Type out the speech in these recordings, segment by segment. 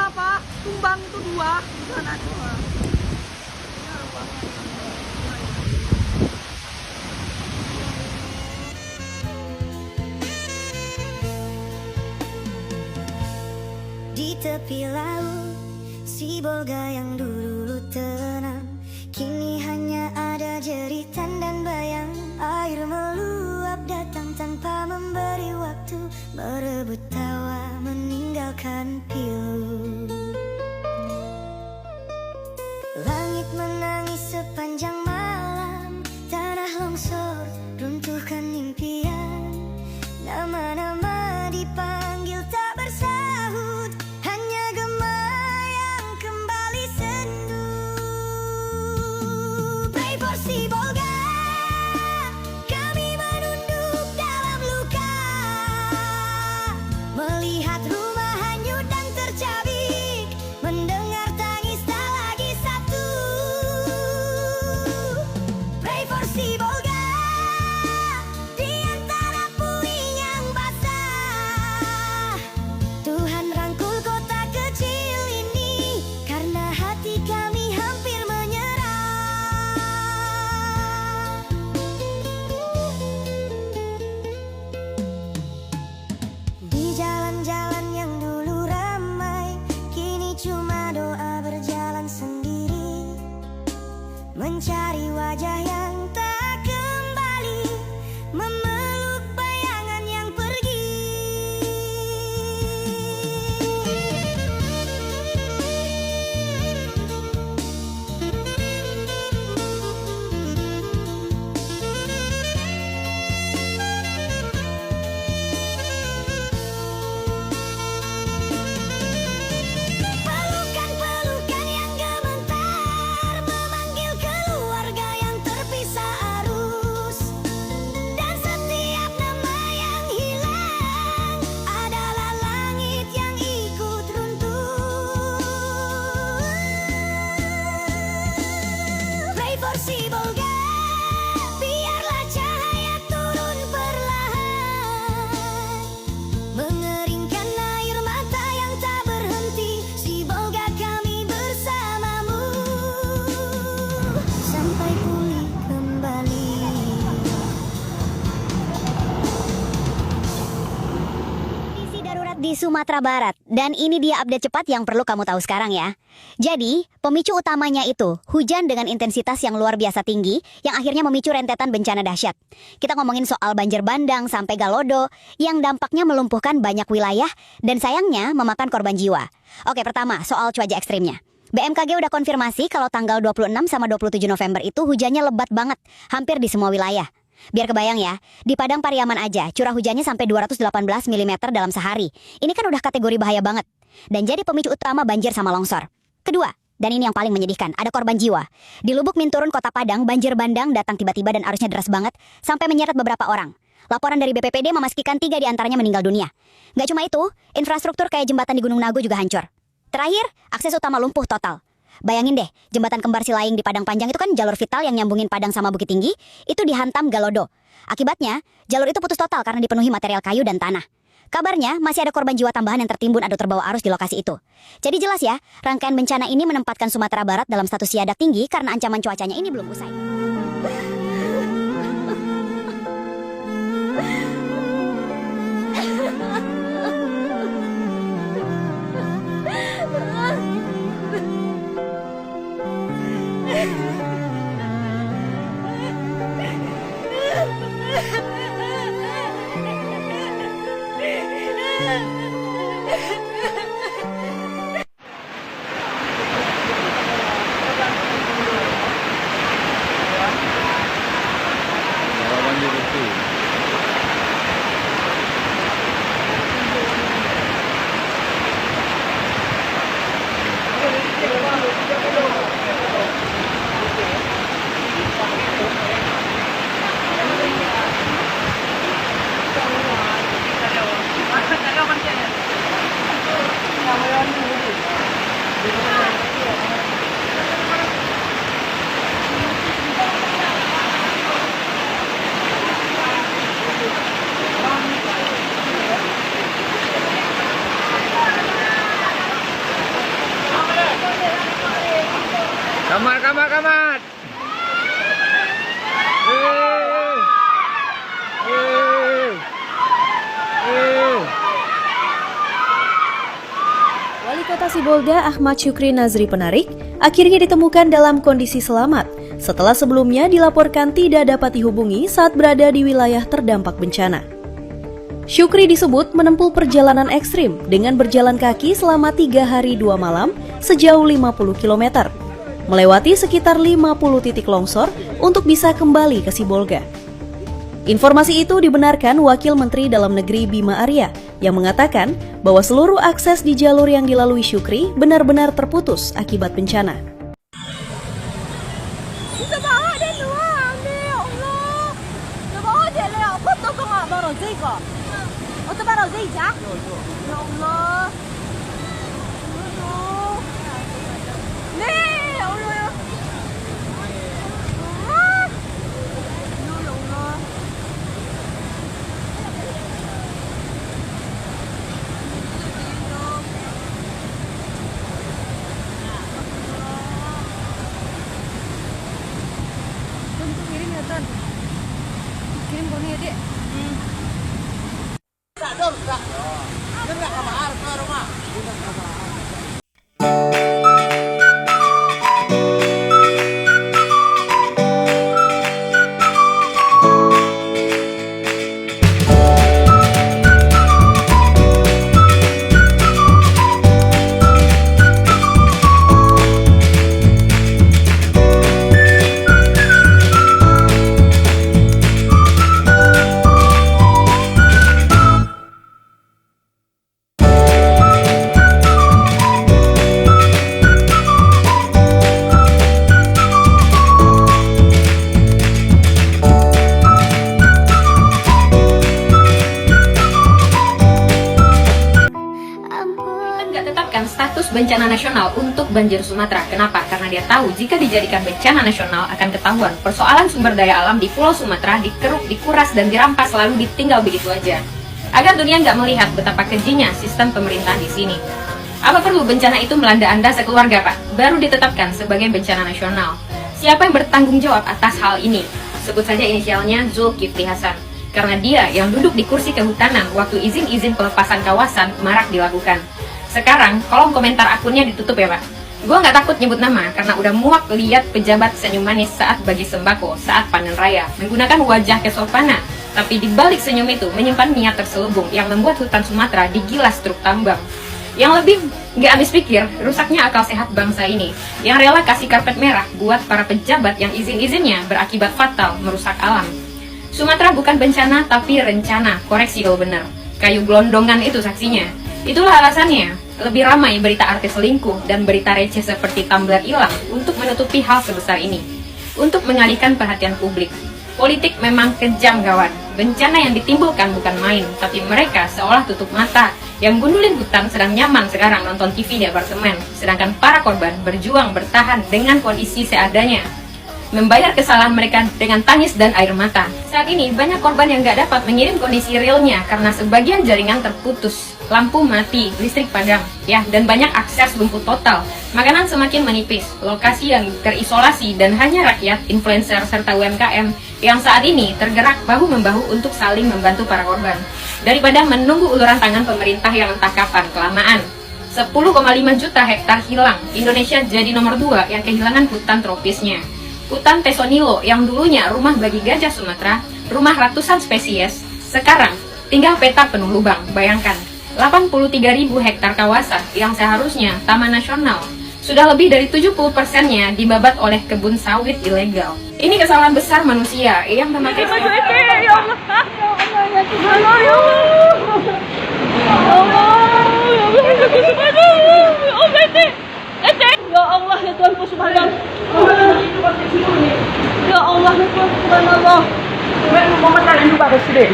apa? Tumbang itu dua. Mana dua? Di tepi laut, si Bolga yang dulu tenang, kini hanya ada jeritan dan bayang. Air meluap datang tanpa memberi waktu, merebut tawa meninggalkan pilu. Langit menangis sepanjang malam, tanah longsor runtuhkan impian. Nama-nama dipanggil tak bersahut, hanya gema yang kembali sendu. Pray for si Bolga, kami menunduk dalam luka, melihat rumah hanyut dan tercabik, mendengar tangis tak lagi satu. Pray for si Bolga, di antara puing yang basah, Tuhan rangkul kota kecil ini, karena hati kami hampir menyerah. Di jalan-jalan yang dulu ramai, kini cuma doa berjalan sendiri, mencari wajah yang tak kembali, memeluk bayangan yang pergi. Pelukan-pelukan yang gemetar memanggil keluarga yang terpisah arus, dan setiap nama yang hilang adalah langit yang ikut runtuh. Pray for si Bolga, biarlah cahaya turun perlahan, mengeringkan air mata yang tak berhenti. Si Bolga, kami bersamamu sampai pulih kembali. Kondisi darurat di Sumatera Barat, dan ini dia update cepat yang perlu kamu tahu sekarang ya. Jadi, pemicu utamanya itu hujan dengan intensitas yang luar biasa tinggi yang akhirnya memicu rentetan bencana dahsyat. Kita ngomongin soal banjir bandang sampai Galodo yang dampaknya melumpuhkan banyak wilayah dan sayangnya memakan korban jiwa. Oke, pertama soal cuaca ekstrimnya. BMKG udah konfirmasi kalau tanggal 26 sama 27 November itu hujannya lebat banget, hampir di semua wilayah. Biar kebayang ya, di Padang Pariaman aja curah hujannya sampai 218 mm dalam sehari. Ini kan udah kategori bahaya banget, dan jadi pemicu utama banjir sama longsor. Kedua, dan ini yang paling menyedihkan, ada korban jiwa. Di Lubuk Minturun, Kota Padang, banjir bandang datang tiba-tiba dan arusnya deras banget, sampai menyeret beberapa orang. Laporan dari BPPD memastikan 3 diantaranya meninggal dunia. Nggak cuma itu, infrastruktur kayak jembatan di Gunung Nago juga hancur. Terakhir, akses utama lumpuh total. Bayangin deh, jembatan kembar Silaing di Padang Panjang itu kan jalur vital yang nyambungin Padang sama Bukit Tinggi, itu dihantam Galodo. Akibatnya, jalur itu putus total karena dipenuhi material kayu dan tanah. Kabarnya, masih ada korban jiwa tambahan yang tertimbun atau terbawa arus di lokasi itu. Jadi jelas ya, rangkaian bencana ini menempatkan Sumatera Barat dalam status siaga tinggi karena ancaman cuacanya ini belum usai. Kamat, kamat, kamat. Wali Kota Sibolga Ahmad Syukri Nazri Penarik akhirnya ditemukan dalam kondisi selamat setelah sebelumnya dilaporkan tidak dapat dihubungi saat berada di wilayah terdampak bencana. Syukri disebut menempuh perjalanan ekstrim dengan berjalan kaki selama 3 hari 2 malam sejauh 50 km, melewati sekitar 50 titik longsor untuk bisa kembali ke Sibolga. Informasi itu dibenarkan Wakil Menteri Dalam Negeri Bima Arya yang mengatakan bahwa seluruh akses di jalur yang dilalui Syukri benar-benar terputus akibat bencana. Kirim kau ni adik. Status bencana nasional untuk banjir Sumatera. Kenapa? Karena dia tahu jika dijadikan bencana nasional akan ketahuan persoalan sumber daya alam di Pulau Sumatera dikeruk, dikuras, dan dirampas lalu ditinggal begitu aja. Agar dunia nggak melihat betapa kejinya sistem pemerintah di sini. Apa perlu bencana itu melanda Anda sekeluarga, Pak? Baru ditetapkan sebagai bencana nasional. Siapa yang bertanggung jawab atas hal ini? Sebut saja inisialnya Zulkifli Hasan. Karena dia yang duduk di kursi kehutanan waktu izin-izin pelepasan kawasan marak dilakukan. Sekarang, kolom komentar akunnya ditutup ya, Pak. Gue nggak takut nyebut nama karena udah muak lihat pejabat senyum manis saat bagi sembako, saat panen raya, menggunakan wajah kesopanan. Tapi di balik senyum itu menyimpan niat terselubung yang membuat hutan Sumatera digilas truk tambang. Yang lebih nggak habis pikir, rusaknya akal sehat bangsa ini. Yang rela kasih karpet merah buat para pejabat yang izin-izinnya berakibat fatal merusak alam. Sumatera bukan bencana tapi rencana, koreksi kalau benar. Kayu gelondongan itu saksinya. Itulah alasannya, lebih ramai berita artis selingkuh dan berita receh seperti tumbler hilang untuk menutupi hal sebesar ini. Untuk mengalihkan perhatian publik. Politik memang kejam kawan. Bencana yang ditimbulkan bukan main, tapi mereka seolah tutup mata. Yang gundulin hutan sedang nyaman sekarang nonton TV di apartemen, sedangkan para korban berjuang bertahan dengan kondisi seadanya. Membayar kesalahan mereka dengan tangis dan air mata. Saat ini banyak korban yang gak dapat mengirim kondisi realnya karena sebagian jaringan terputus, lampu mati, listrik padam, ya, dan banyak akses lumpuh total. Makanan semakin menipis, lokasi yang terisolasi, dan hanya rakyat, influencer, serta UMKM yang saat ini tergerak bahu-membahu untuk saling membantu para korban. Daripada menunggu uluran tangan pemerintah yang entah kapan kelamaan. 10,5 juta hektar hilang, Indonesia jadi nomor 2 yang kehilangan hutan tropisnya. Hutan Tesonilo yang dulunya rumah bagi gajah Sumatera, rumah ratusan spesies, sekarang tinggal peta penuh lubang. Bayangkan, 83.000 hektar kawasan yang seharusnya taman nasional, sudah lebih dari 70%-nya dibabat oleh kebun sawit ilegal. Ini kesalahan besar manusia yang memakai Ya Allah ya Tuhanku subhanallah. Ya Allah ya Tuhanku subhanallah. Mau makan juga ke sini.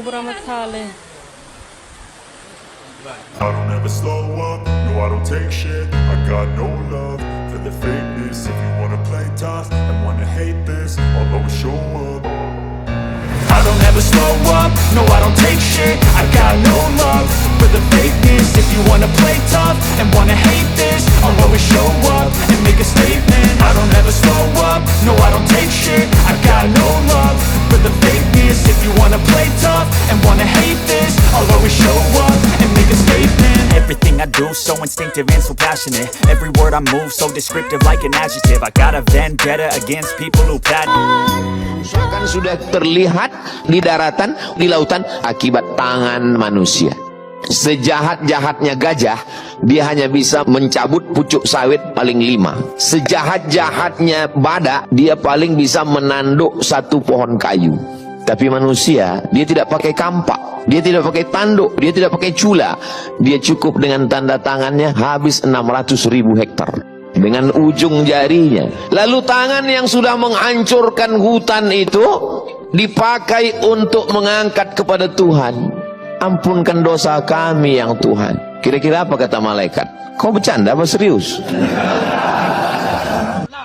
warahmatullahi wabarakatuh. I don't ever slow up, no I don't take shit. I got no love for the fakeness. If you wanna play tough and wanna hate this, I'll always show up. I don't ever slow up, no I don't take shit. I got no love for the fakeness. If you wanna play tough and wanna hate this, I'll always show up and make a statement. I don't ever slow up, no I don't take shit. I got no love for the fakeness. If you wanna play tough and wanna hate this, I'll always show up and make a statement. Everything I do so instinctive and so passionate. Every word I move so descriptive like an adjective. I got a vendetta against people who Misalkan sudah terlihat di daratan, di lautan akibat tangan manusia. Sejahat-jahatnya gajah, dia hanya bisa mencabut pucuk sawit paling 5. Sejahat-jahatnya badak, dia paling bisa menanduk satu pohon kayu. Tapi manusia, dia tidak pakai kampak, dia tidak pakai tanduk, dia tidak pakai cula. Dia cukup dengan tanda tangannya habis 600.000 hektar. Dengan ujung jarinya. Lalu tangan yang sudah menghancurkan hutan itu dipakai untuk mengangkat kepada Tuhan. Ampunkan dosa kami yang Tuhan. Kira-kira apa kata malaikat? Kau bercanda apa serius?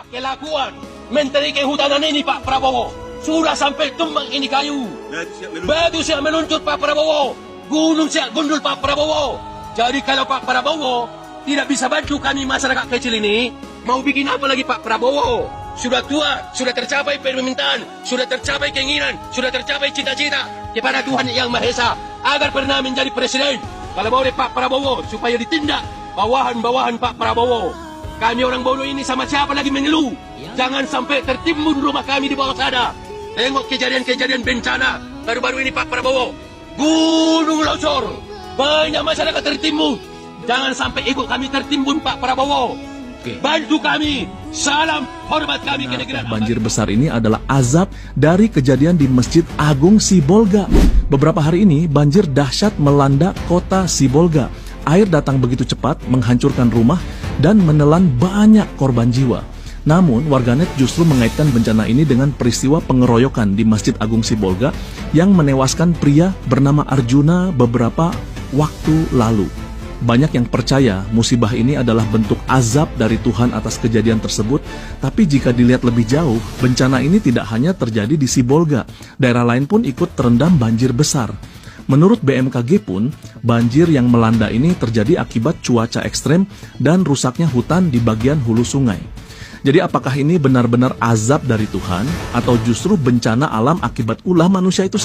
Kelakuan menteri kehutanan ini Pak Prabowo sudah sampai tumbang ini kayu. Batu siap meluncur Pak Prabowo. Gunung siap gundul Pak Prabowo. Jadi kalau Pak Prabowo tidak bisa bantu kami masyarakat kecil ini, mau bikin apa lagi Pak Prabowo? Sudah tua, sudah tercapai permintaan, sudah tercapai keinginan, sudah tercapai cita-cita kepada Tuhan Yang Maha Esa agar pernah menjadi presiden. Kalau mau Pak Prabowo supaya ditindak bawahan-bawahan Pak Prabowo. Kami orang bodoh ini sama siapa lagi mengeluh? Jangan sampai tertimbun rumah kami di bawah sana. Tengok kejadian-kejadian bencana baru-baru ini Pak Prabowo. Gunung longsor, banyak masyarakat tertimbun. Jangan sampai ikut kami tertimbun Pak Prabowo. Bantu kami. Salam hormat kami ke negara. Banjir besar ini adalah azab dari kejadian di Masjid Agung Sibolga. Beberapa hari ini banjir dahsyat melanda kota Sibolga. Air datang begitu cepat, menghancurkan rumah dan menelan banyak korban jiwa. Namun, warganet justru mengaitkan bencana ini dengan peristiwa pengeroyokan di Masjid Agung Sibolga yang menewaskan pria bernama Arjuna beberapa waktu lalu. Banyak yang percaya musibah ini adalah bentuk azab dari Tuhan atas kejadian tersebut, tapi jika dilihat lebih jauh, bencana ini tidak hanya terjadi di Sibolga, daerah lain pun ikut terendam banjir besar. Menurut BMKG pun, banjir yang melanda ini terjadi akibat cuaca ekstrem dan rusaknya hutan di bagian hulu sungai. Jadi apakah ini benar-benar azab dari Tuhan atau justru bencana alam akibat ulah manusia itu sendiri?